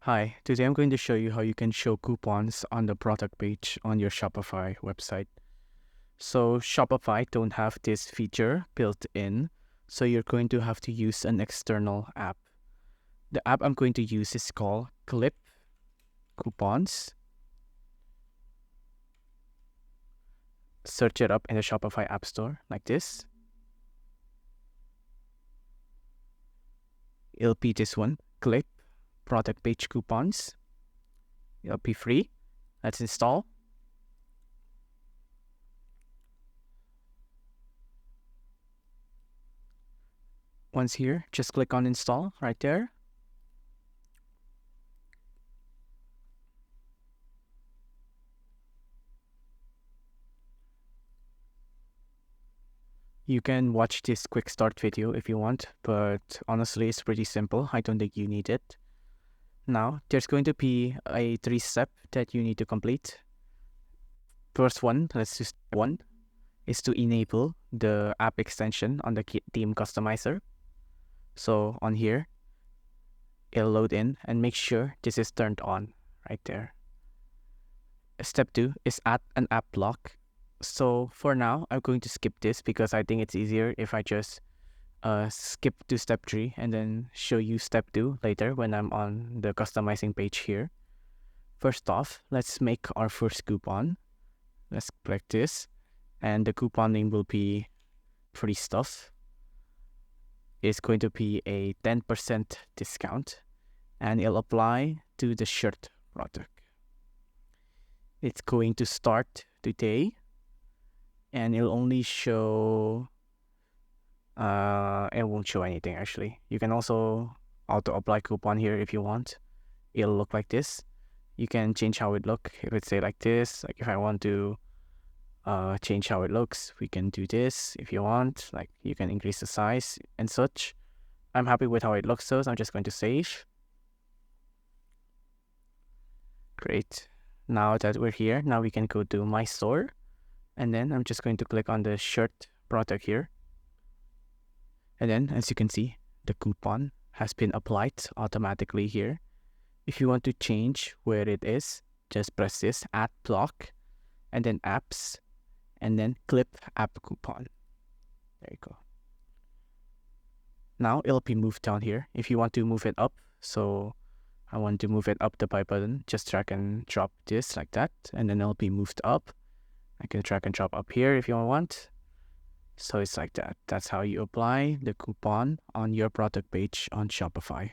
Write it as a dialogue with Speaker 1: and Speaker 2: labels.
Speaker 1: Hi, today I'm going to show you how you can show coupons on the product page on your Shopify website. So Shopify don't have this feature built in, so you're going to have to use an external app. The app I'm going to use is called Clip Coupons. Search it up in the Shopify App Store like this. It'll be this one, Clip Product Page Coupons. It'll be free. Let's install. Once here, just click on install right there. You can watch this quick start video if you want, but honestly, it's pretty simple. I don't think you need it. Now, there's going to be a 3-step that you need to complete. First one, let's do step 1, is to enable the app extension on the theme customizer. So on here, it'll load in and make sure this is turned on right there. Step 2 is add an app block. So for now, I'm going to skip this because I think it's easier if I just skip to step 3 and then show you step 2 later when I'm on the customizing page here. First off, let's make our first coupon. Let's click this, and the coupon name will be free stuff. It's going to be a 10% discount, and it'll apply to the shirt product. It's going to start today, and it'll only show it won't show anything actually. You can also auto apply coupon here if you want. It'll look like this. You can change how it look. If it's say like this, like if I want to change how it looks, we can do this if you want. Like you can increase the size and such. I'm happy with how it looks, so I'm just going to save. Great. Now that we're here, now we can go to my store, and then I'm just going to click on the shirt product here. And then, as you can see, the coupon has been applied automatically here. If you want to change where it is, just press this add block, and then apps, and then clip app coupon. There you go. Now it'll be moved down here. If you want to move it up, so I want to move it up the buy button, just drag and drop this like that, and then it'll be moved up. I can drag and drop up here if you want. So it's like that. That's how you apply the coupon on your product page on Shopify.